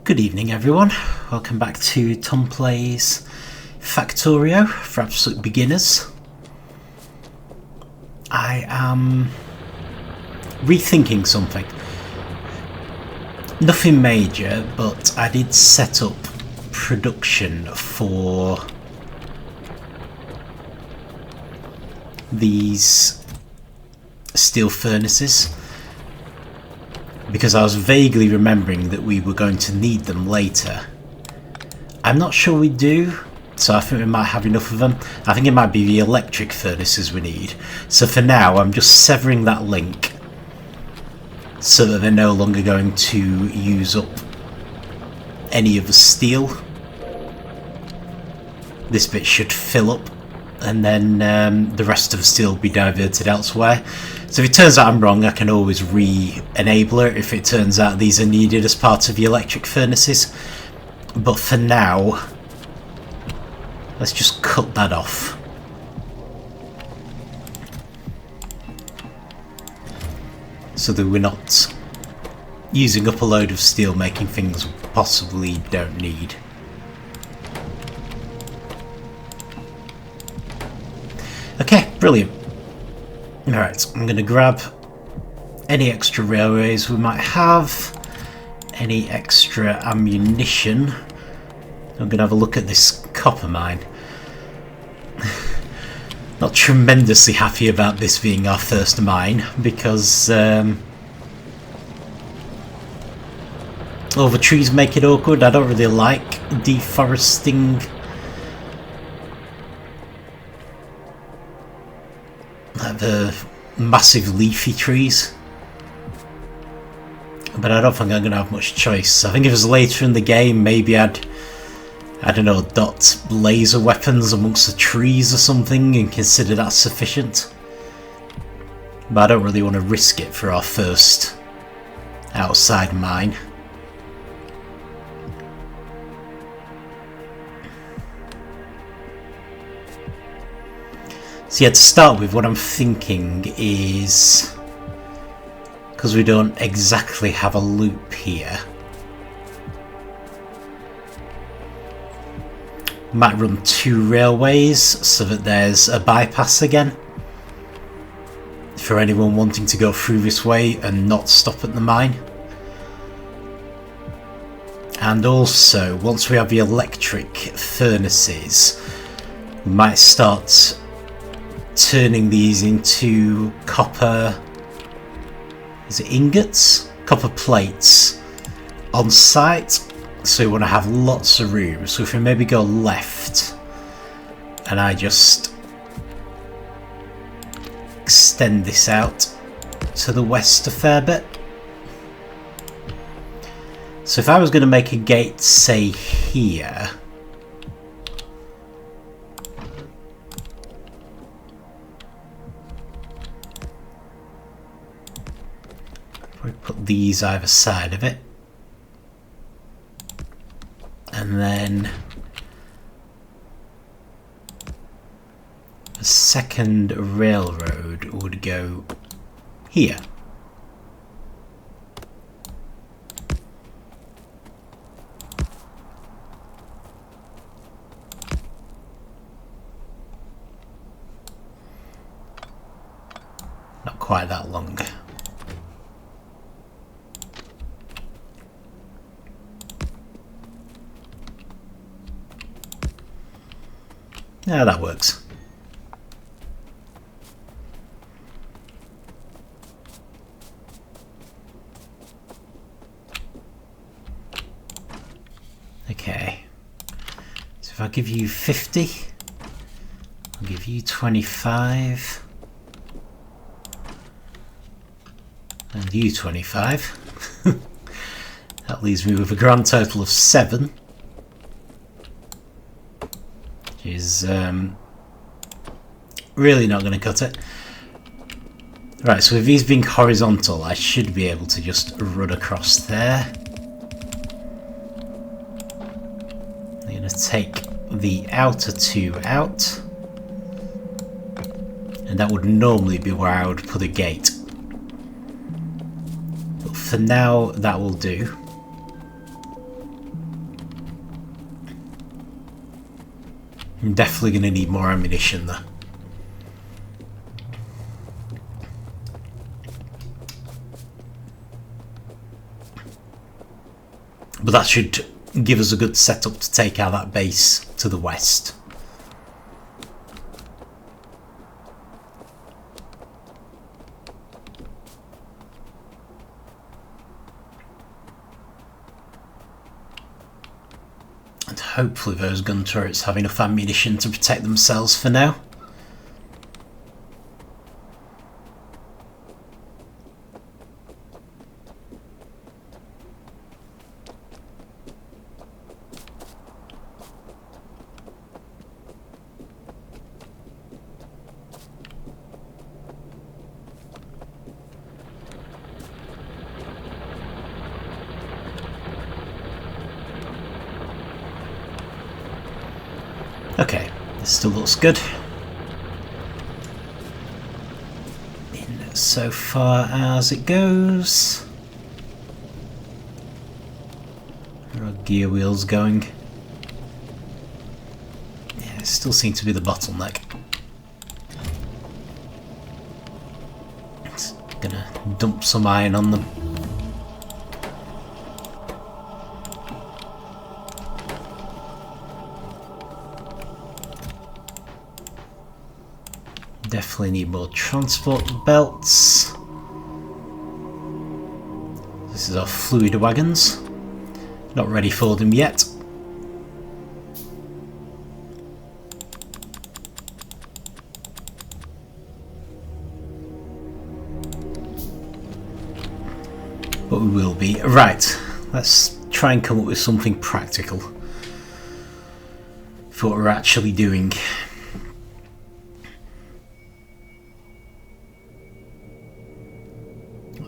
Good evening everyone, welcome back to Tom Plays Factorio for absolute beginners. I am rethinking something. Nothing major, but I did set up production for these steel furnaces, because I was vaguely remembering that we were going to need them later. I'm not sure we do, so I think we might have enough of them. I think it might be the electric furnaces we need. So for now, I'm just severing that link so that they're no longer going to use up any of the steel. This bit should fill up, and then the rest of the steel will be diverted elsewhere. So if it turns out I'm wrong, I can always re-enable it if it turns out these are needed as part of the electric furnaces. But for now, let's just cut that off. So that we're not using up a load of steel making things we possibly don't need. Okay, brilliant. Alright, I'm going to grab any extra railways we might have, any extra ammunition. I'm going to have a look at this copper mine. Not tremendously happy about this being our first mine, because all the trees make it awkward. I don't really like deforesting the massive leafy trees, but I don't think I'm going to have much choice. I think if it was later in the game, maybe I don't know, dot laser weapons amongst the trees or something and consider that sufficient, but I don't really want to risk it for our first outside mine. So yeah, to start with, what I'm thinking is, because we don't exactly have a loop here, might run two railways so that there's a bypass again for anyone wanting to go through this way and not stop at the mine. And also, once we have the electric furnaces, we might start turning these into copper, is it ingots? Copper plates on site, so we want to have lots of room. So if we maybe go left and I just extend this out to the west a fair bit. So if I was going to make a gate, say here, we put these either side of it, and then the second railroad would go here. Not quite that long. Yeah, that works. Okay. So if I give you 50, I'll give you 25, and you 25. That leaves me with a grand total of 7. Is really not going to cut it. Right, so with these being horizontal, I should be able to just run across there. I'm going to take the outer two out, and that would normally be where I would put a gate. But for now, that will do. I'm definitely going to need more ammunition there. But that should give us a good setup to take out that base to the west. And hopefully those gun turrets have enough ammunition to protect themselves for now. Okay, this still looks good. In so far as it goes. There are gear wheels going. Yeah, it still seems to be the bottleneck. It's gonna dump some iron on them. Definitely need more transport belts. This is our fluid wagons. Not ready for them yet. But we will be. Right, let's try and come up with something practical for what we're actually doing.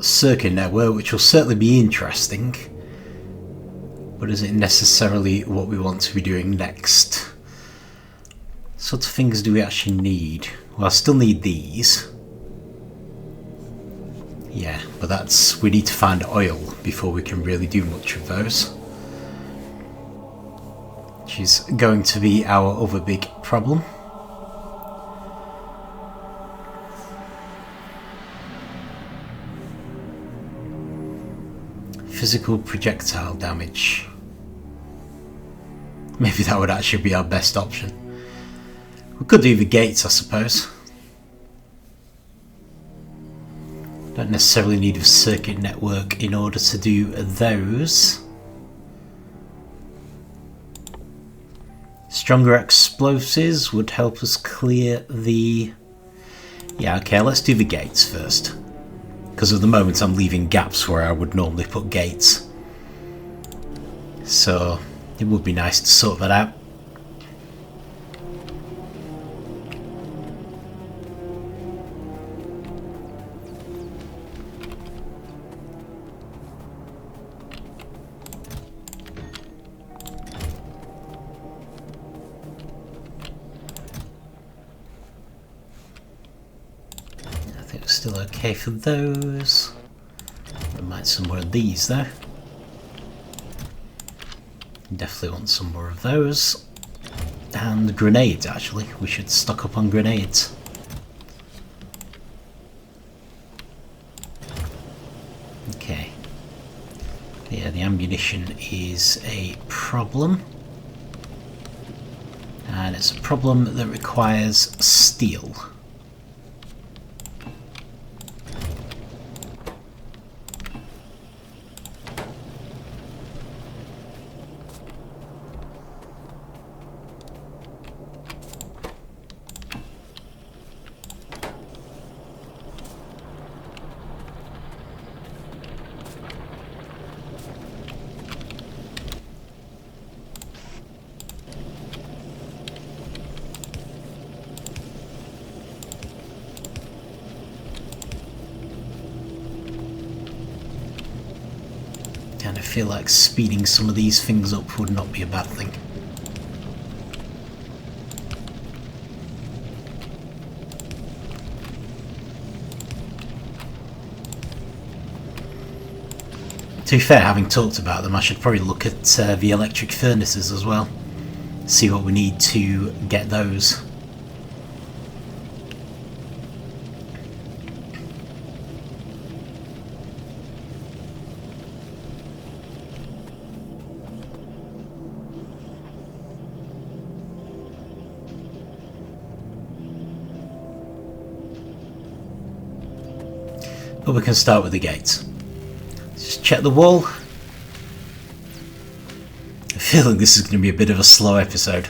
Circuit network, which will certainly be interesting, but is it necessarily what we want to be doing next? What sort of things do we actually need? Well, I still need these. Yeah, but we need to find oil before we can really do much of those, which is going to be our other big problem. Physical projectile damage. Maybe that would actually be our best option. We could do the gates, I suppose. Don't necessarily need a circuit network in order to do those. Stronger explosives would help us clear the... Yeah, okay, let's do the gates first. Because at the moment I'm leaving gaps where I would normally put gates. So it would be nice to sort that out. I think it's still okay for those. I might some more of these though. Definitely want some more of those. And grenades, actually. We should stock up on grenades. Okay. Yeah, the ammunition is a problem. And it's a problem that requires steel. And I feel like speeding some of these things up would not be a bad thing. To be fair, having talked about them, I should probably look at the electric furnaces as well. see what we need to get those. But we can start with the gates. Just check the wall. I feel like this is going to be a bit of a slow episode.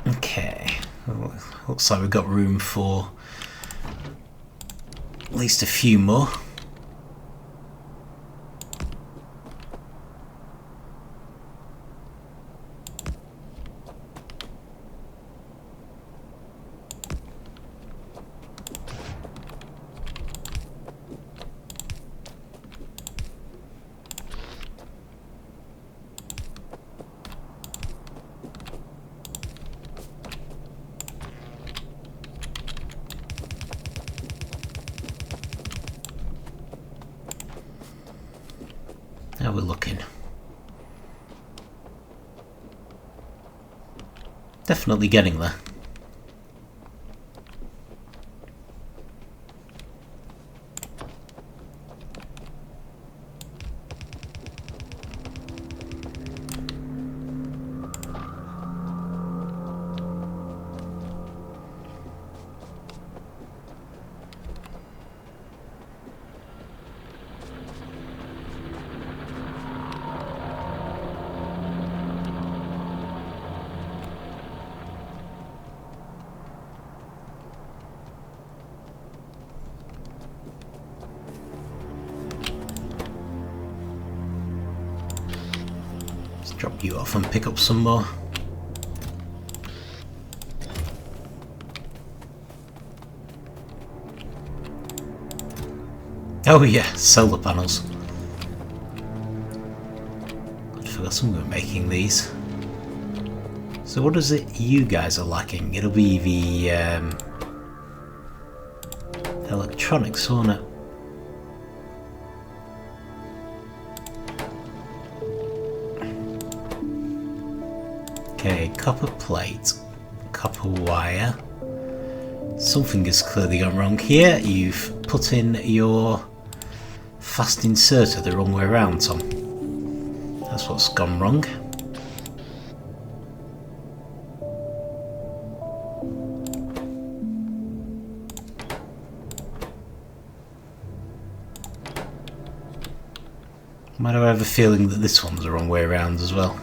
Okay, well, looks like we've got room for at least a few more. How we're looking. Definitely getting there. Drop you off and pick up some more. Oh yeah, solar panels. I'd forgotten we were making these. So what is it you guys are lacking? It'll be the electronics, won't it? Okay, copper plate, copper wire. Something has clearly gone wrong here. You've put in your fast inserter the wrong way around, Tom. That's what's gone wrong. Why do I have a feeling that this one's the wrong way around as well?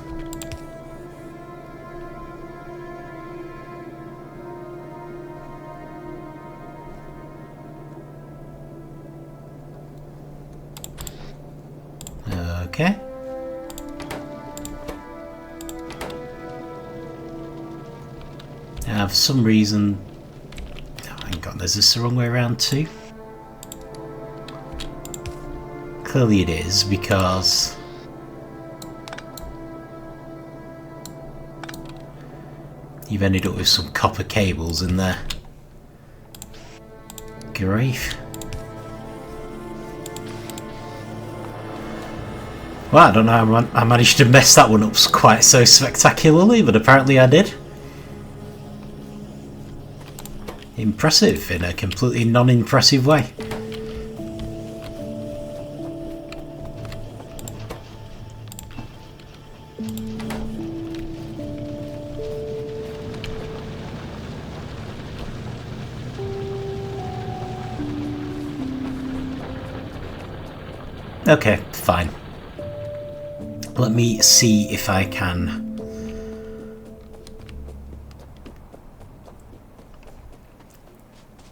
Okay. Now, for some reason... Oh, hang on, is this the wrong way around too? Clearly it is, because... you've ended up with some copper cables in there. Grief. Well, I don't know how I managed to mess that one up quite so spectacularly, but apparently I did. Impressive in a completely non-impressive way. Okay, fine. Let me see if I can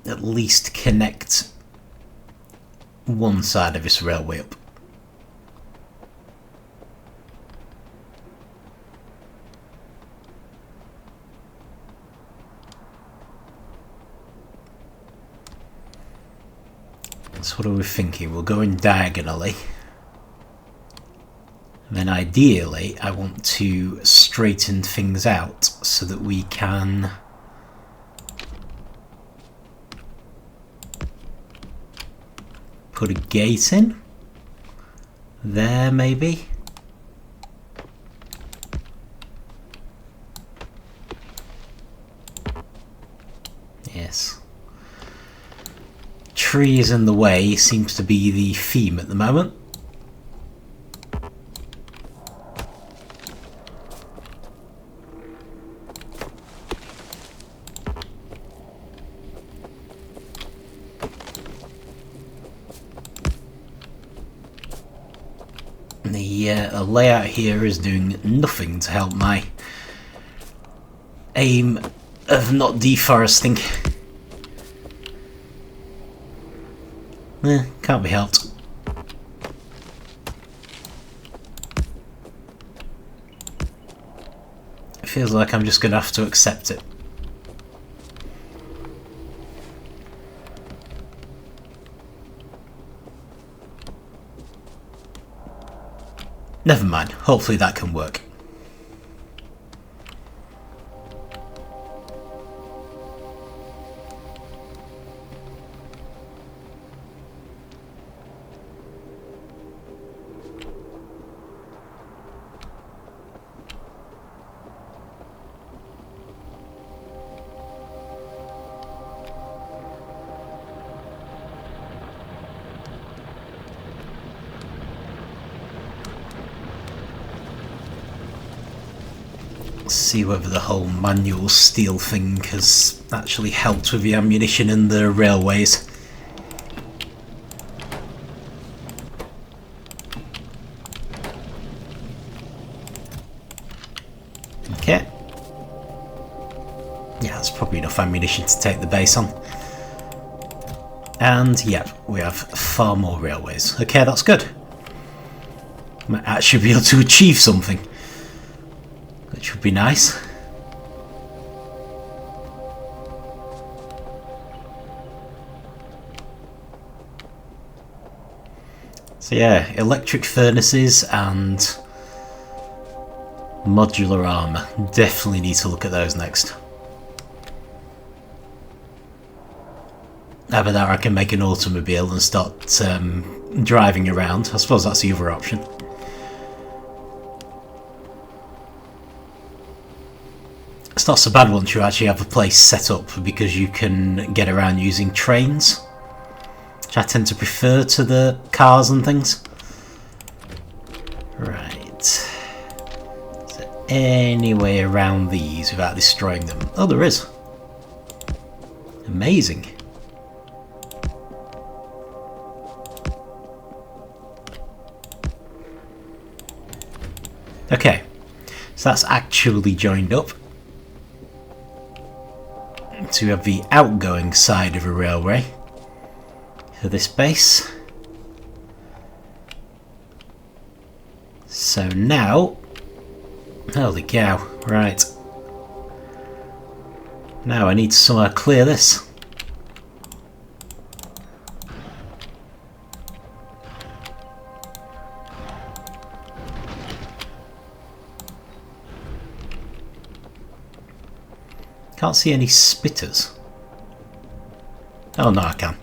at least connect one side of this railway up. So what are we thinking? We'll go in diagonally. And then ideally I want to straightened things out so that we can put a gate in there, maybe. Yes. Trees in the way seems to be the theme at the moment. The layout here is doing nothing to help my aim of not deforesting. Can't be helped. It feels like I'm just going to have to accept it. Never mind, hopefully that can work. See whether the whole manual steel thing has actually helped with the ammunition in the railways. Okay. Yeah, that's probably enough ammunition to take the base on. And yep, we have far more railways. Okay, that's good. Might actually be able to achieve something, which would be nice. So yeah, electric furnaces and modular armour. Definitely need to look at those next. Either that or I can make an automobile and start driving around. I suppose that's the other option. It's not so bad once you actually have a place set up, because you can get around using trains, which I tend to prefer to the cars and things. Right. Is there any way around these without destroying them? Oh, there is. Amazing. Okay, so that's actually joined up. So we have the outgoing side of a railway for this base. So now, holy cow, right. Now I need to somehow clear this. Can't see any spitters. Oh no, I can.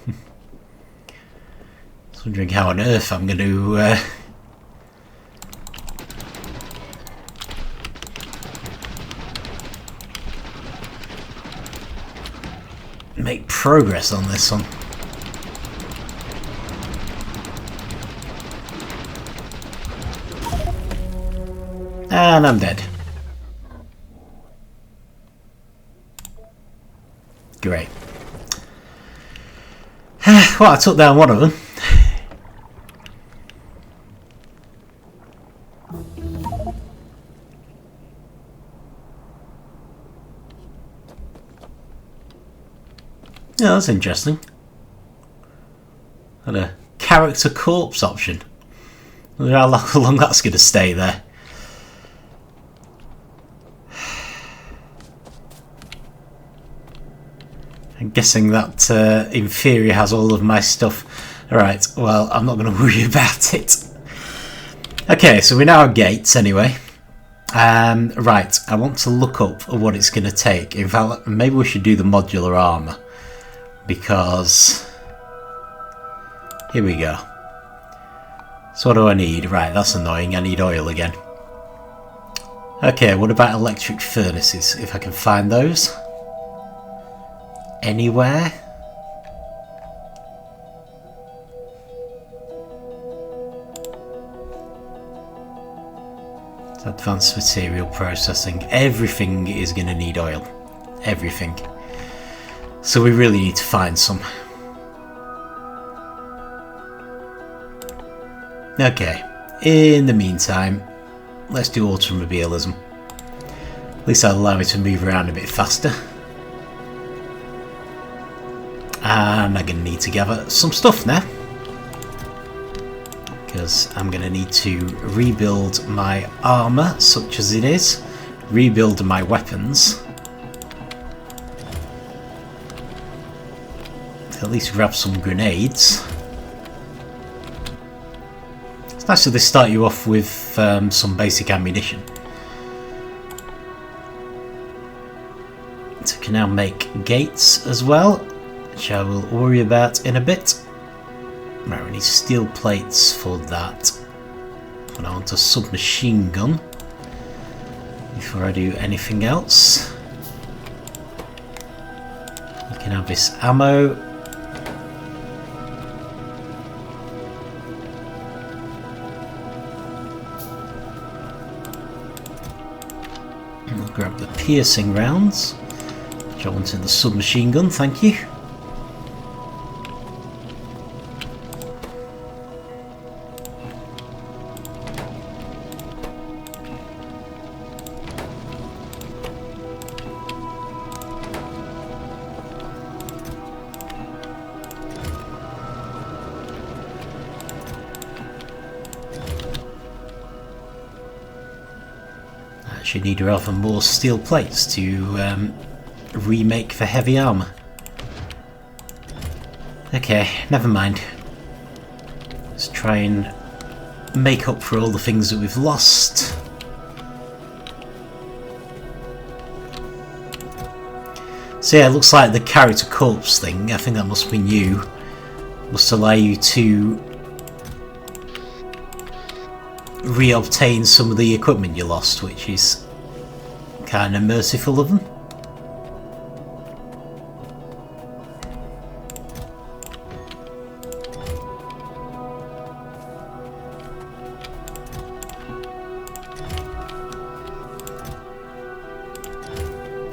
I was wondering how on earth I'm going to make progress on this one. And I'm dead. Great. Well, I took down one of them. Yeah, that's interesting. Had a character corpse option. I wonder how long that's going to stay there. I'm guessing that inferior has all of my stuff. Alright, well, I'm not going to worry about it. Okay, so we now have gates anyway. Right, I want to look up what it's going to take. In fact, maybe we should do the modular armour. Because... here we go. So what do I need? Right, that's annoying. I need oil again. Okay, what about electric furnaces? If I can find those. Anywhere? Advanced material processing. Everything is going to need oil. Everything. So we really need to find some. Okay. In the meantime, let's do automobilism. At least that'll allow me to move around a bit faster. And I'm going to need to gather some stuff now. Because I'm going to need to rebuild my armour, such as it is. Rebuild my weapons. At least grab some grenades. It's nice that they start you off with some basic ammunition. So I can now make gates as well, which I will worry about in a bit. Right, we need steel plates for that. And I want a submachine gun before I do anything else. You can have this ammo. And I'll grab the piercing rounds, which I want in the submachine gun, thank you. Actually need rather more steel plates to remake for heavy armour. Okay, never mind. Let's try and make up for all the things that we've lost. So yeah, it looks like the character corpse thing, I think that must be new, must allow you to re-obtain some of the equipment you lost, which is kind of merciful of them.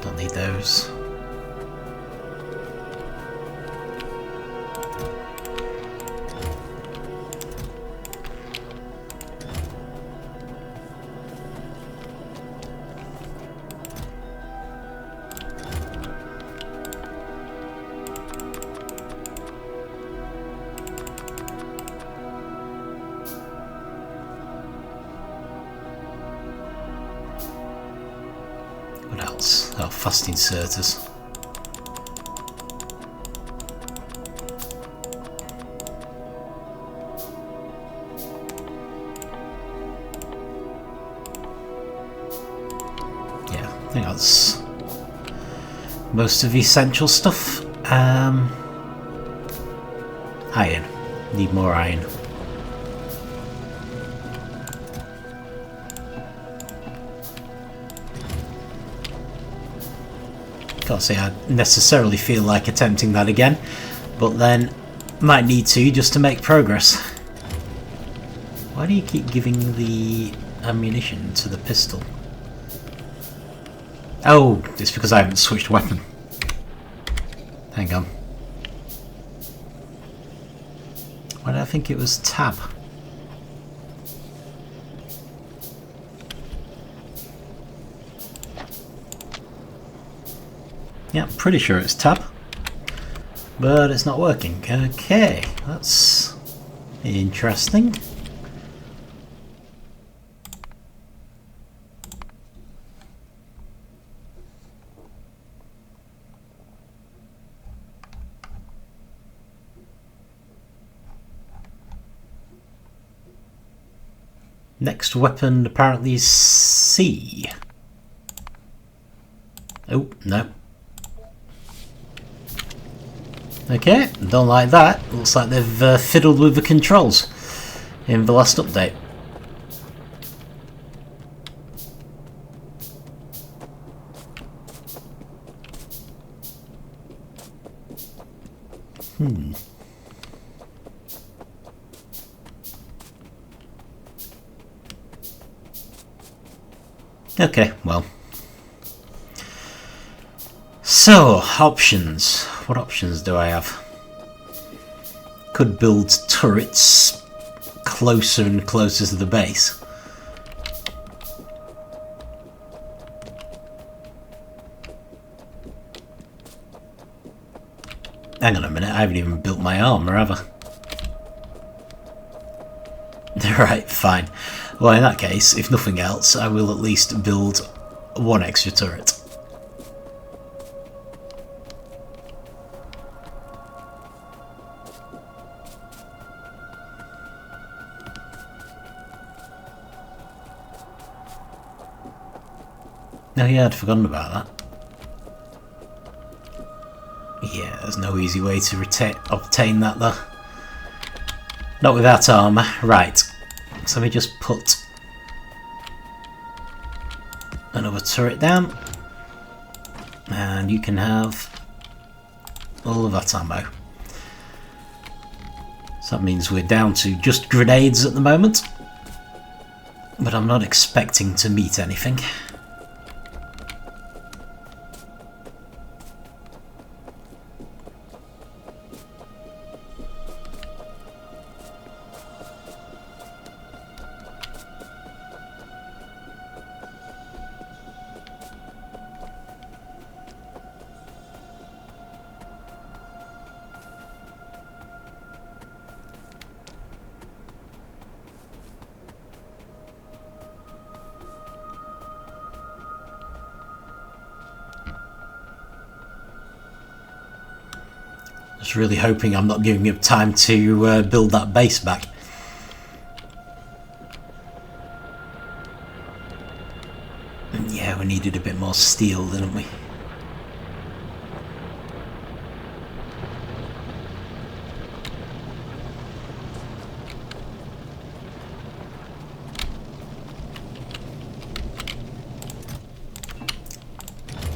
Don't need those. What else? Oh, fast inserters. Yeah, I think that's most of the essential stuff. Iron. Need more iron. Can't say I necessarily feel like attempting that again, but then might need to just to make progress. Why do you keep giving the ammunition to the pistol? Oh, it's because I haven't switched weapon. Hang on. Why did I think it was tab? Yeah, I'm pretty sure it's tab, but it's not working. Okay, that's interesting. Next weapon apparently is C. Oh, no. Okay, don't like that. Looks like they've fiddled with the controls in the last update. Okay, well. So, options. What options do I have? Could build turrets closer and closer to the base. Hang on a minute, I haven't even built my armour, have I? Right, fine. Well, in that case, if nothing else, I will at least build one extra turret. Oh yeah, I'd forgotten about that. Yeah, there's no easy way to obtain that though. Not with that armour. Right, so let me just put another turret down. And you can have all of that ammo. So that means we're down to just grenades at the moment. But I'm not expecting to meet anything. Just really hoping I'm not giving him time to build that base back. And yeah, we needed a bit more steel, didn't we?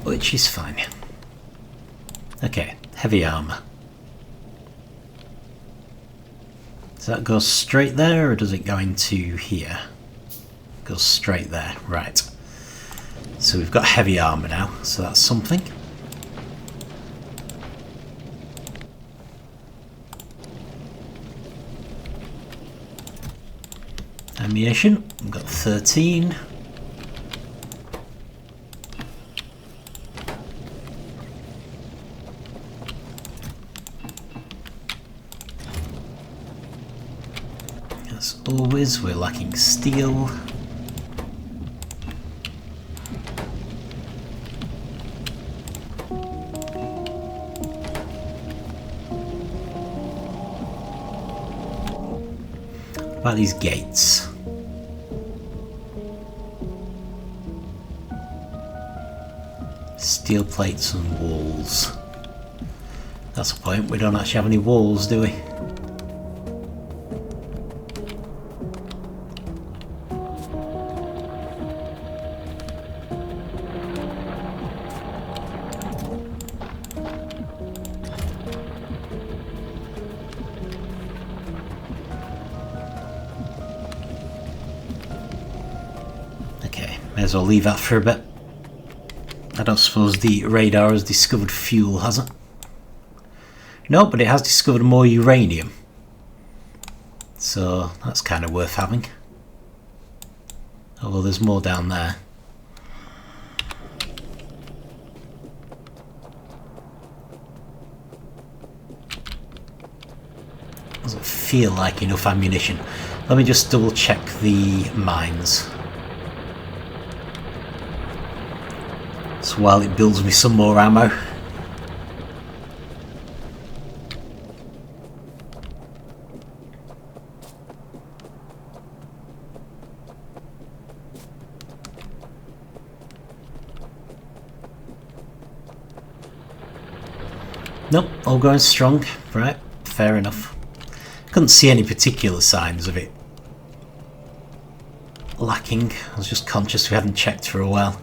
Which is fine. Okay, heavy armour. Does that go straight there, or does it go into here? It goes straight there, right. So we've got heavy armour now, so that's something. Ammunition, we've got 13. As always, we're lacking steel. What about these gates? Steel plates and walls. That's the point, we don't actually have any walls, do we? Okay, may as well leave that for a bit. I don't suppose the radar has discovered fuel, has it? No, but it has discovered more uranium. So that's kind of worth having. Although there's more down there. Doesn't feel like enough ammunition. Let me just double check the mines. So while it builds me some more ammo. Nope, all going strong. Right, fair enough. Couldn't see any particular signs of it lacking. I was just conscious we hadn't checked for a while.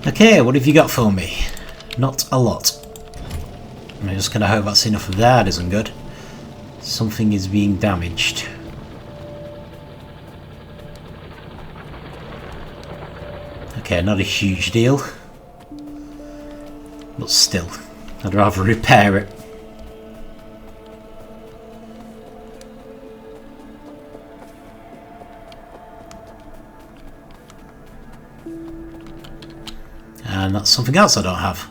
Okay, what have you got for me? Not a lot. I'm just going to hope that's enough of that. Isn't good. Something is being damaged. Okay, not a huge deal. But still, I'd rather repair it. And that's something else I don't have.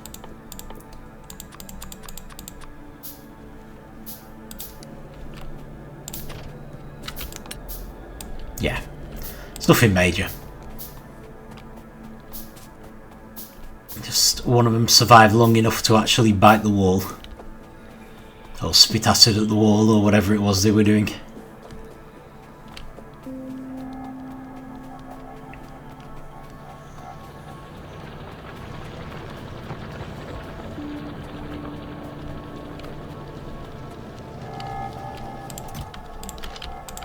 Yeah, it's nothing major. Just one of them survived long enough to actually bite the wall. Or spit acid at the wall, or whatever it was they were doing.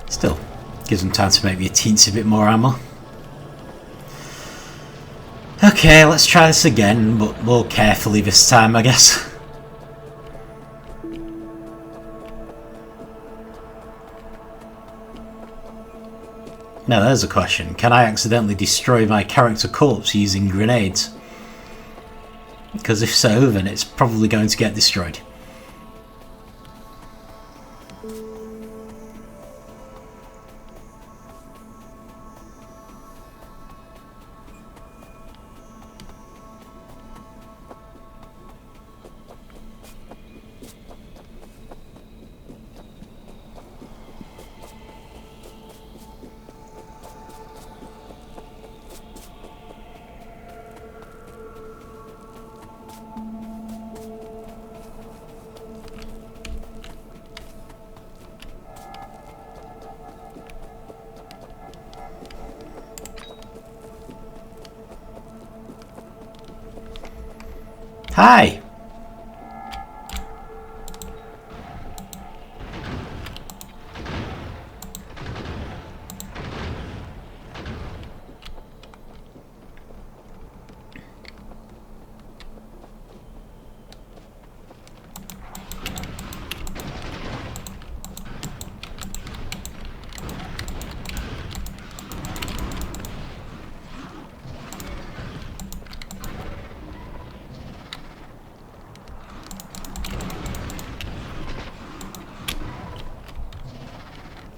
Still, gives them time to make me a teensy bit more ammo. Okay, let's try this again, but more carefully this time, I guess. Now there's a question. Can I accidentally destroy my character corpse using grenades? Because if so, then it's probably going to get destroyed. Hi!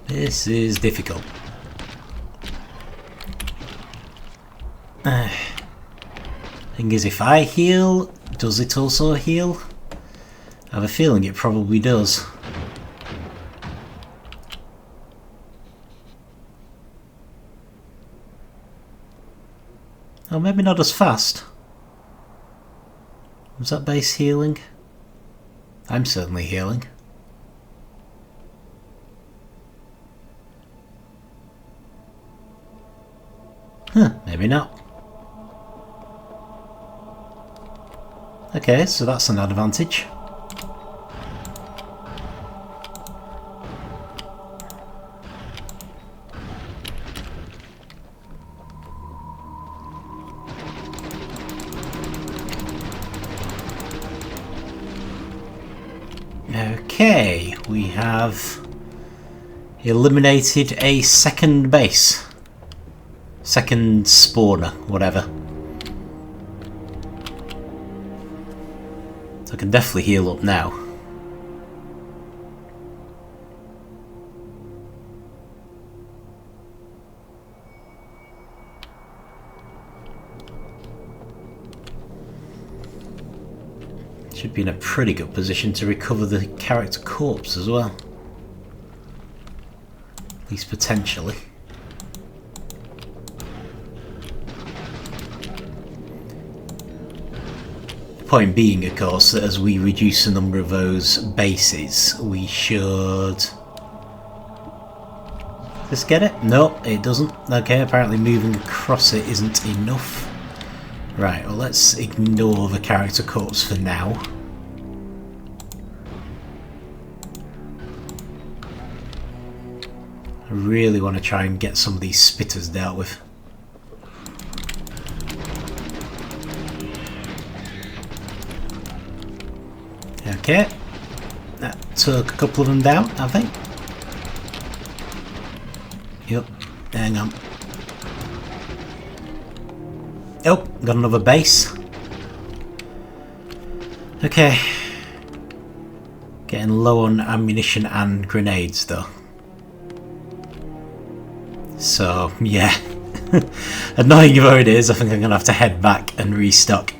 This is difficult. Thing is, if I heal, does it also heal? I have a feeling it probably does. Oh, maybe not as fast. Was that base healing? I'm certainly healing. Huh, maybe not. Okay, so that's an advantage. Okay, we have eliminated a second base. Second spawner, whatever. So I can definitely heal up now. Should be in a pretty good position to recover the character corpse as well. At least potentially. point being, of course, that as we reduce the number of those bases, we should... Does this get it? No, it doesn't. Okay, apparently moving across it isn't enough. Right, well, let's ignore the character corpse for now. I really want to try and get some of these spitters dealt with. Okay, that took a couple of them down, I think. Yep, hang on. Oh, got another base. Okay. Getting low on ammunition and grenades though. So, yeah. Annoying though it is, I think I'm going to have to head back and restock.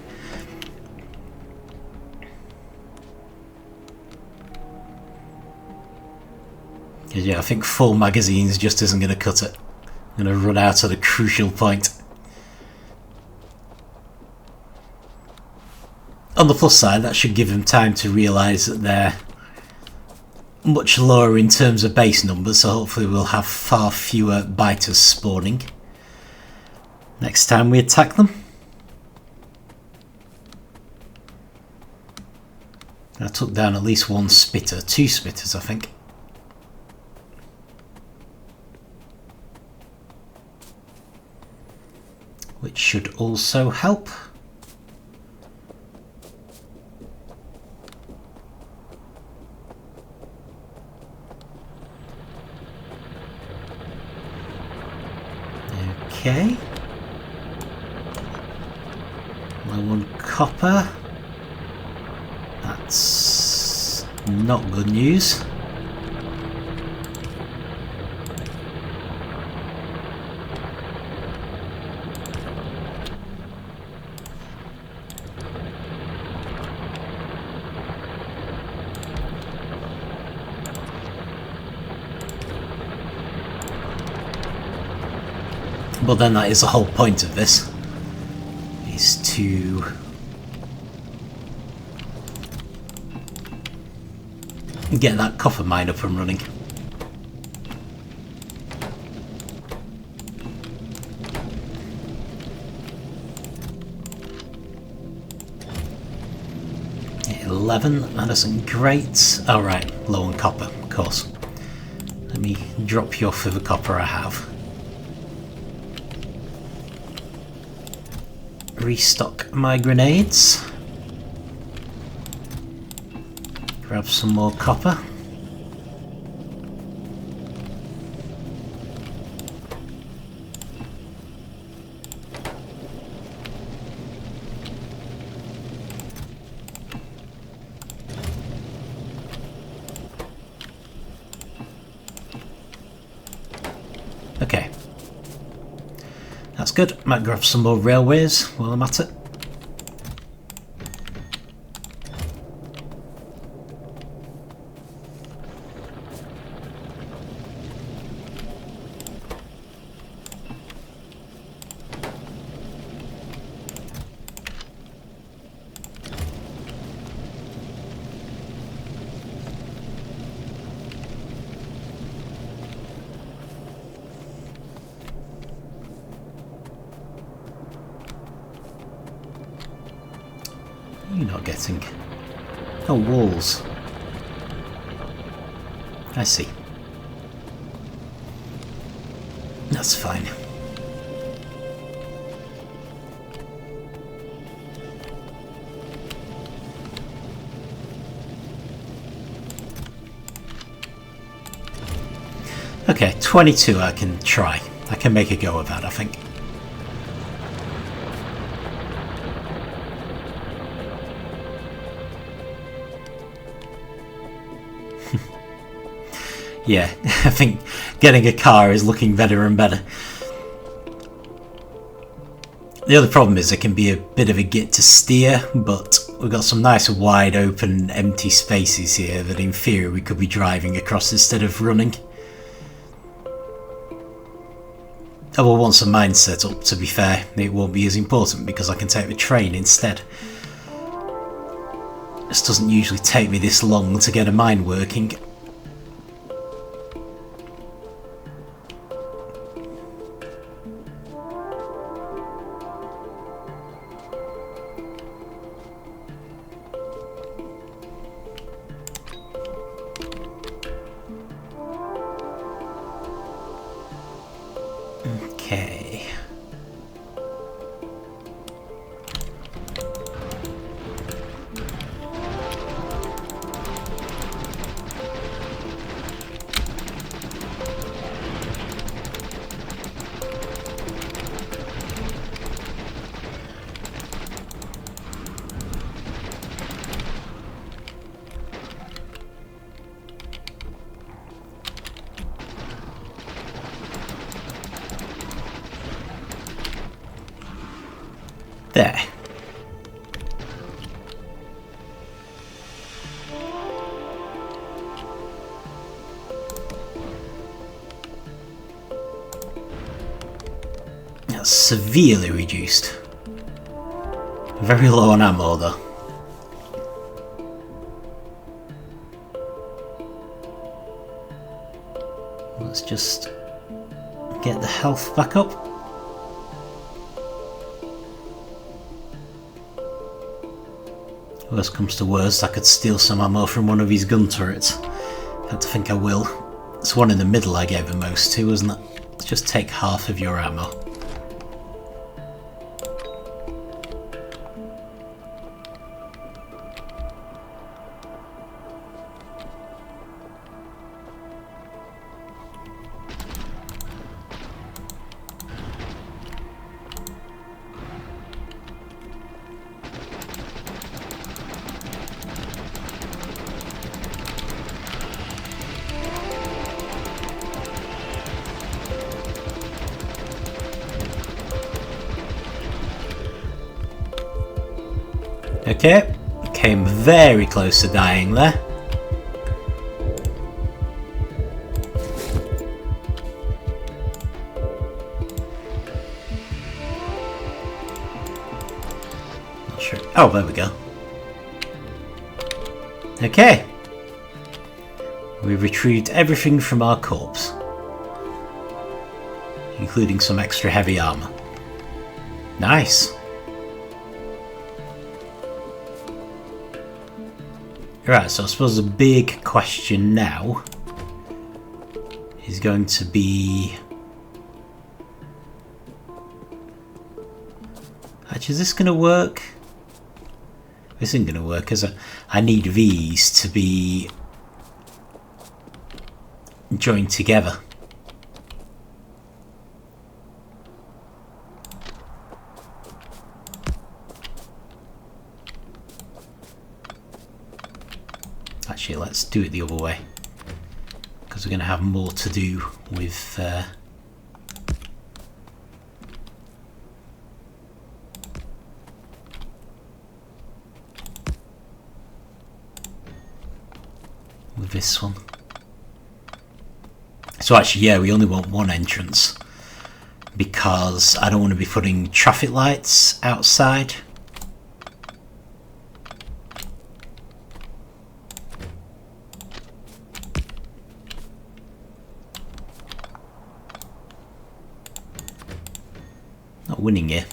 Yeah, I think full magazines just isn't going to cut it. I'm going to run out at a crucial point. On the plus side, that should give them time to realise that they're much lower in terms of base numbers, so hopefully we'll have far fewer biters spawning next time we attack them. I took down at least one spitter, 2 spitters I think. Which should also help. Okay. Low on copper. That's not good news. But then that is the whole point of this, is to get that copper mine up and running. That isn't great. Alright, low on copper, of course. Let me drop you off with the copper I have. Restock my grenades. Grab some more copper. Okay. That's good. Might grab some more railways while I'm at it. You're not getting... Oh, walls. I see. That's fine. Okay, 22 I can try. I can make a go of that, I think. Yeah, I think getting a car is looking better and better. The other problem is it can be a bit of a git to steer, but we've got some nice wide open empty spaces here that in theory we could be driving across instead of running. Oh well, once the mine's set up, to be fair, it won't be as important because I can take the train instead. This doesn't usually take me this long to get a mine working. Okay. There. That's severely reduced. Very low on ammo though. Let's just get the health back up. Worst comes to worst, I could steal some ammo from one of his gun turrets. I don't think I will. It's one in the middle I gave the most to, wasn't it? Let's just take half of your ammo. Okay, came very close to dying there. Not sure. Oh, there we go. Okay. We retrieved everything from our corpse, including some extra heavy armor. Nice. Right, so I suppose the big question now is going to be... Actually, is this going to work? This isn't going to work, because I need these to be joined together. Actually, let's do it the other way, because we're going to have more to do with this one. So actually, yeah, we only want one entrance, because I don't want to be putting traffic lights outside. Not winning here.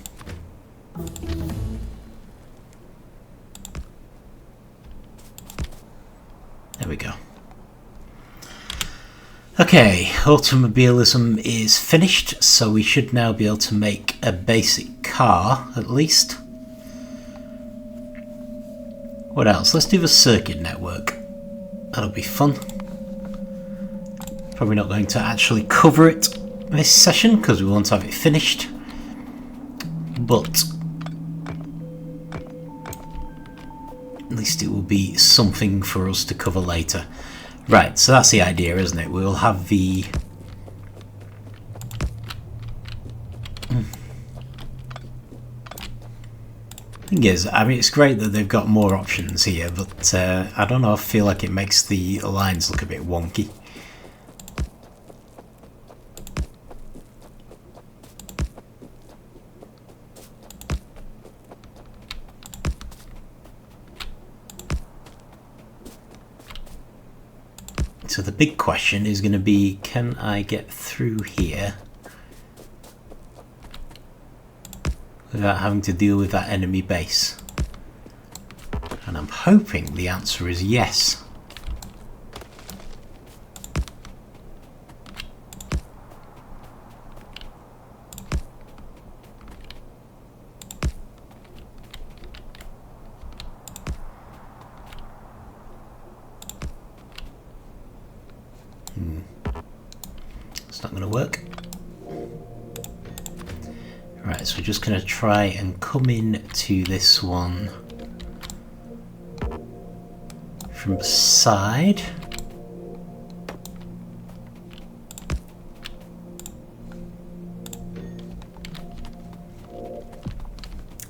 There we go. Okay, automobilism is finished, so we should now be able to make a basic car, at least. What else? Let's do the circuit network. That'll be fun. Probably not going to actually cover it this session, because we won't have it finished. But at least it will be something for us to cover later. Right, so that's the idea, isn't it? We'll have the... Thing is, I mean, it's great that they've got more options here, but I don't know, I feel like it makes the lines look a bit wonky. So the big question is going to be, can I get through here without having to deal with that enemy base? And I'm hoping the answer is yes. It's not going to work. Right, so we're just going to try and come in to this one from the side.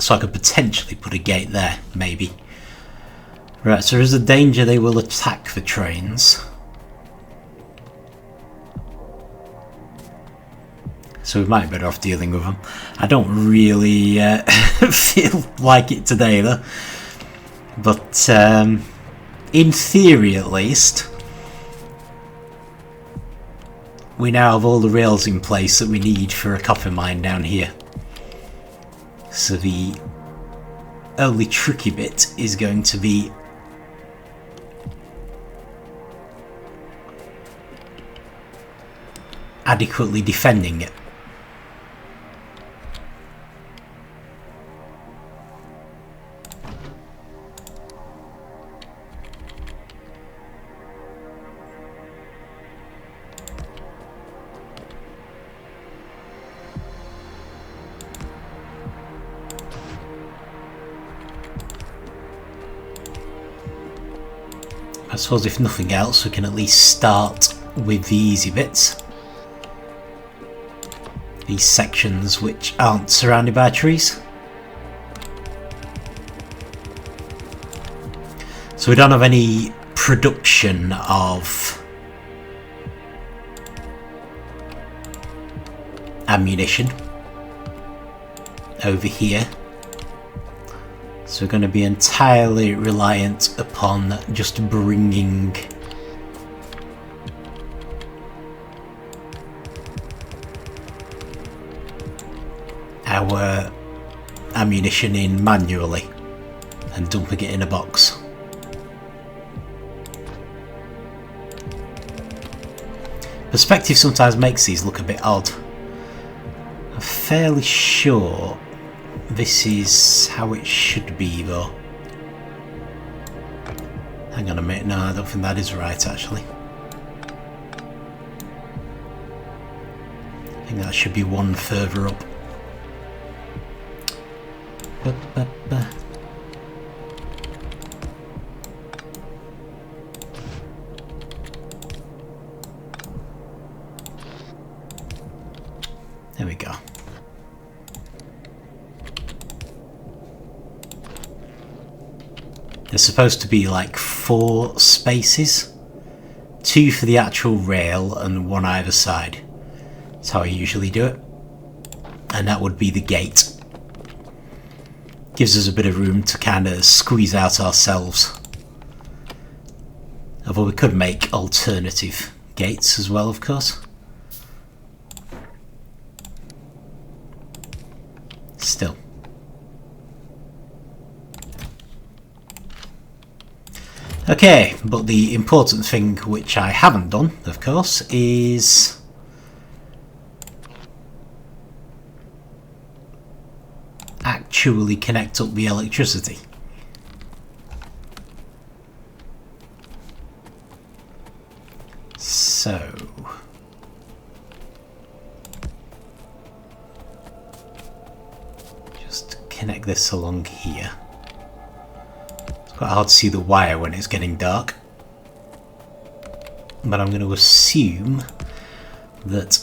So I could potentially put a gate there, maybe. Right, so there is a danger they will attack the trains. So we might be better off dealing with them. I don't really feel like it today though. But in theory at least, we now have all the rails in place that we need for a copper mine down here. So the only tricky bit is going to be adequately defending it. I suppose if nothing else we can at least start with the easy bits. These sections which aren't surrounded by trees. So we don't have any production of ammunition over here. So we're going to be entirely reliant upon just bringing our ammunition in manually and dumping it in a box. Perspective sometimes makes these look a bit odd. I'm fairly sure this is how it should be though. Hang on a minute, no, I don't think that is right actually. I think that should be one further up. There we go. There's supposed to be like 4 spaces, 2 for the actual rail and 1 either side. That's how I usually do it. And that would be the gate. Gives us a bit of room to kind of squeeze out ourselves. Although we could make alternative gates as well, of course. Still. Okay, but the important thing which I haven't done, of course, is actually connect up the electricity. So just connect this along here. It's quite hard to see the wire when it's getting dark, but I'm going to assume that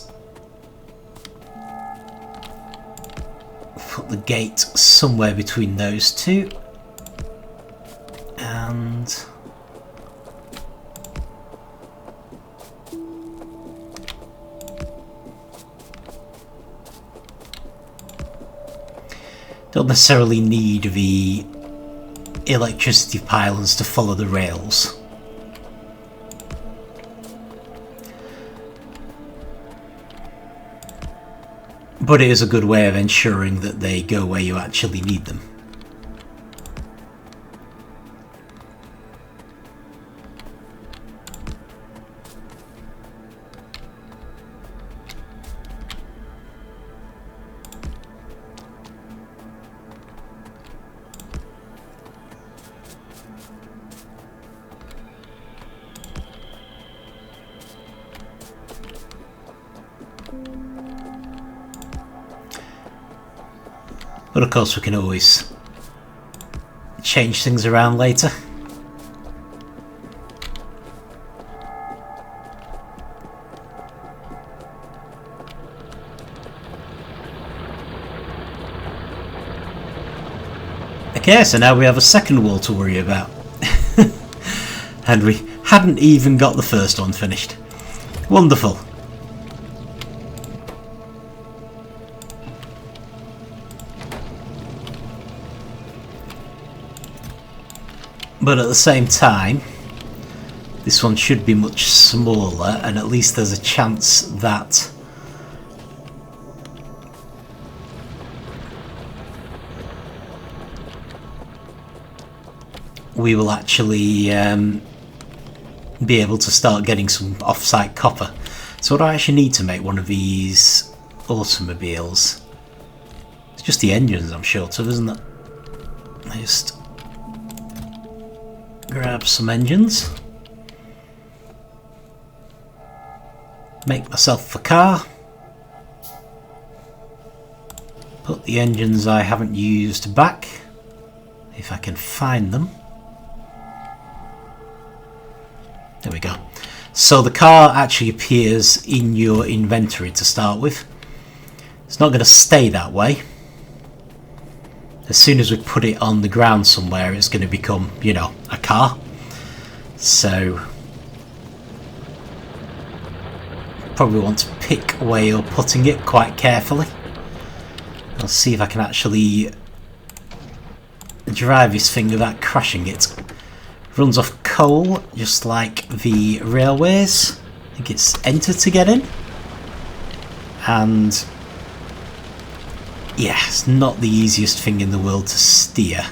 put the gate somewhere between those two, and don't necessarily need the electricity pylons to follow the rails. but it is a good way of ensuring that they go where you actually need them. But of course we can always change things around later. Okay, so now we have a second wall to worry about. And we hadn't even got the first one finished. Wonderful. But at the same time, this one should be much smaller, and at least there's a chance that we will actually be able to start getting some off-site copper. So what do I actually need to make one of these automobiles? It's just the engines I'm short of, isn't it? I just grab some engines, make myself a car, put the engines I haven't used back, if I can find them. There we go. So the car actually appears in your inventory to start with. It's not going to stay that way. As soon as we put it on the ground somewhere, it's going to become, you know, a car. So probably want to pick where you're putting it quite carefully. I'll see if I can actually drive this thing without crashing it. Runs off coal, just like the railways. I think it's enter to get in. And yeah, it's not the easiest thing in the world to steer.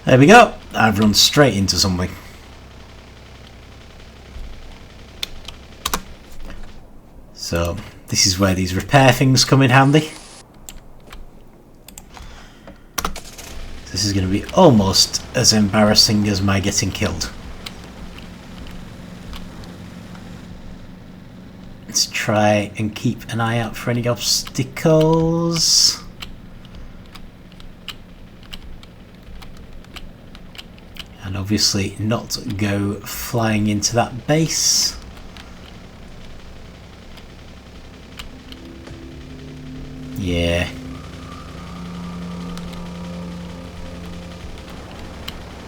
There we go. I've run straight into something. So this is where these repair things come in handy. This is going to be almost as embarrassing as my getting killed. Let's try and keep an eye out for any obstacles. And obviously not go flying into that base. Yeah.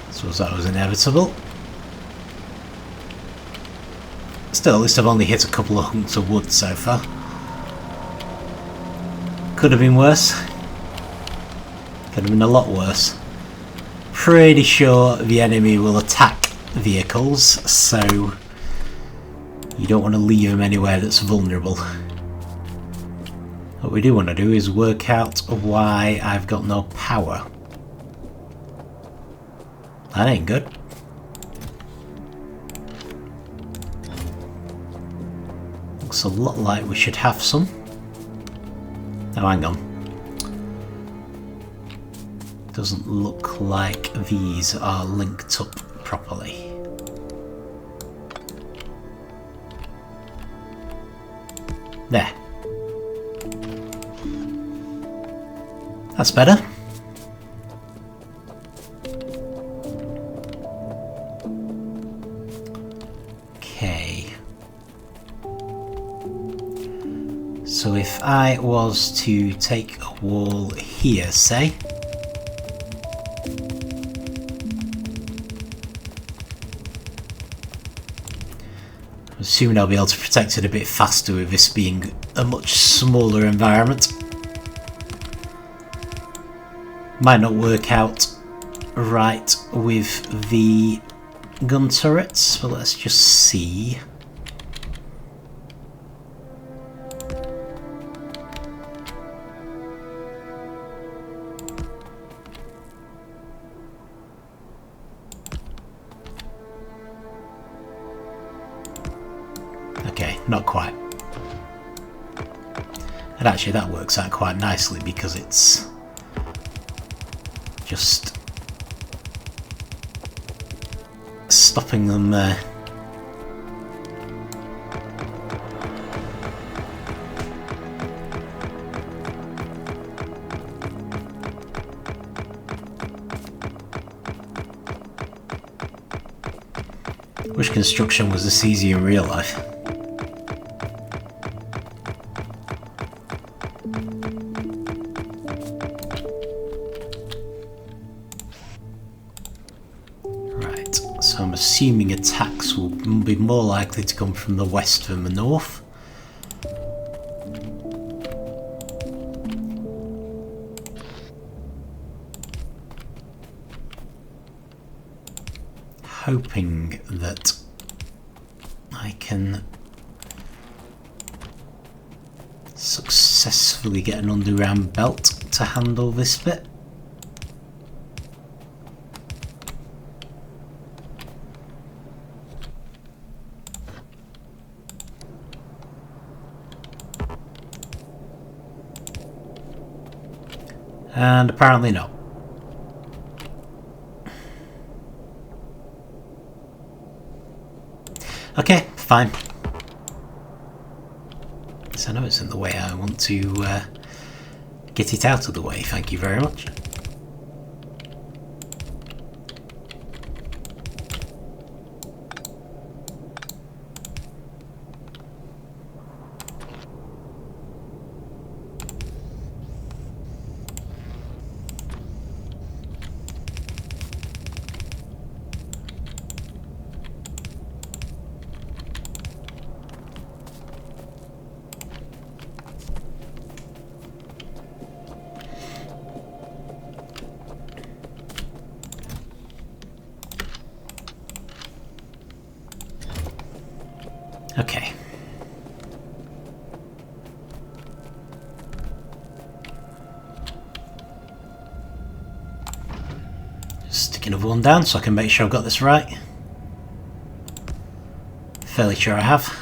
I suppose that was inevitable. Still, at least I've only hit a couple of hunks of wood so far. Could have been worse. Could have been a lot worse. Pretty sure the enemy will attack vehicles, so you don't want to leave them anywhere that's vulnerable. What we do want to do is work out why I've got no power. That ain't good. Looks a lot like we should have some. Oh, hang on. Doesn't look like these are linked up properly. There. That's better. Okay. So if I was to take a wall here, say, I'm assuming I'll be able to protect it a bit faster with this being a much smaller environment. Might not work out right with the gun turrets, but let's just see. not quite. And actually that works out quite nicely because it's just stopping them Wish construction was this easy in real life. Right, so I'm assuming attacks will be more likely to come from the west than the north. Hoping that I can successfully get an underground belt to handle this bit. And apparently not. Okay, fine. So I know it's in the way. I want to get it out of the way. Thank you very much. Okay. Stick another one down so I can make sure I've got this right. Fairly sure I have.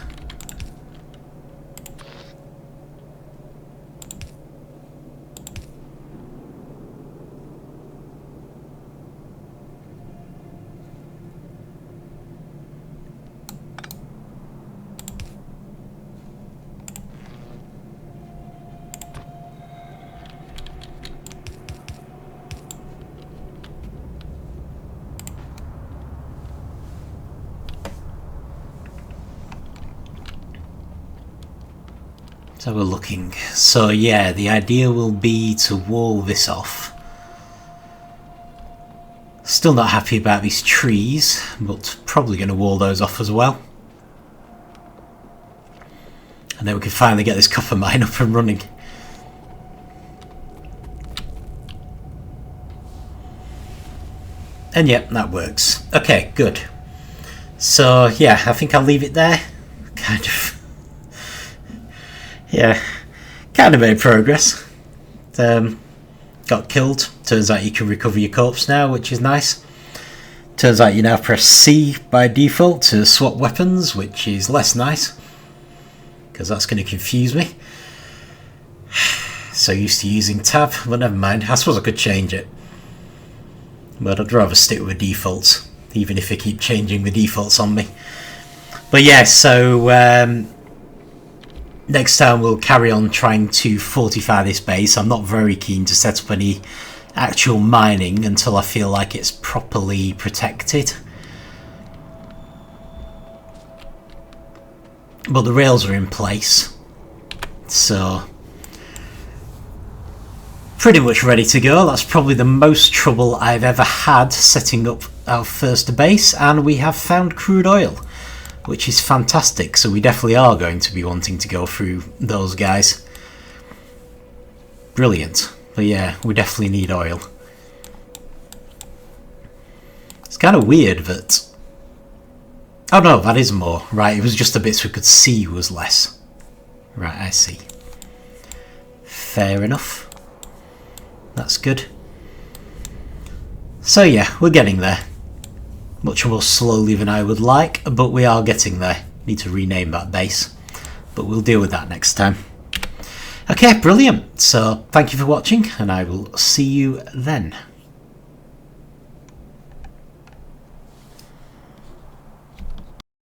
So we're looking. So yeah, the idea will be to wall this off. Still not happy about these trees, but probably going to wall those off as well. And then we can finally get this copper mine up and running. And yep, that works. Okay, good. So yeah, I think I'll leave it there. Kind of. Yeah, kind of made progress. Got killed. Turns out you can recover your corpse now, which is nice. Turns out you now press C by default to swap weapons, which is less nice, because that's going to confuse me. So used to using tab, but never mind. I suppose I could change it. But I'd rather stick with the defaults, even if they keep changing the defaults on me. But yeah, so next time we'll carry on trying to fortify this base. I'm not very keen to set up any actual mining until I feel like it's properly protected. But the rails are in place, so pretty much ready to go. That's probably the most trouble I've ever had setting up our first base, and we have found crude oil, which is fantastic. So we definitely are going to be wanting to go through those guys. Brilliant. But yeah, we definitely need oil. It's kind of weird that... Oh no, that is more. Right, it was just the bits we could see was less. Right, I see. Fair enough. That's good. So yeah, we're getting there. Much more slowly than I would like, but we are getting there. Need to rename that base. but we'll deal with that next time. Okay, brilliant. So thank you for watching, and I will see you then.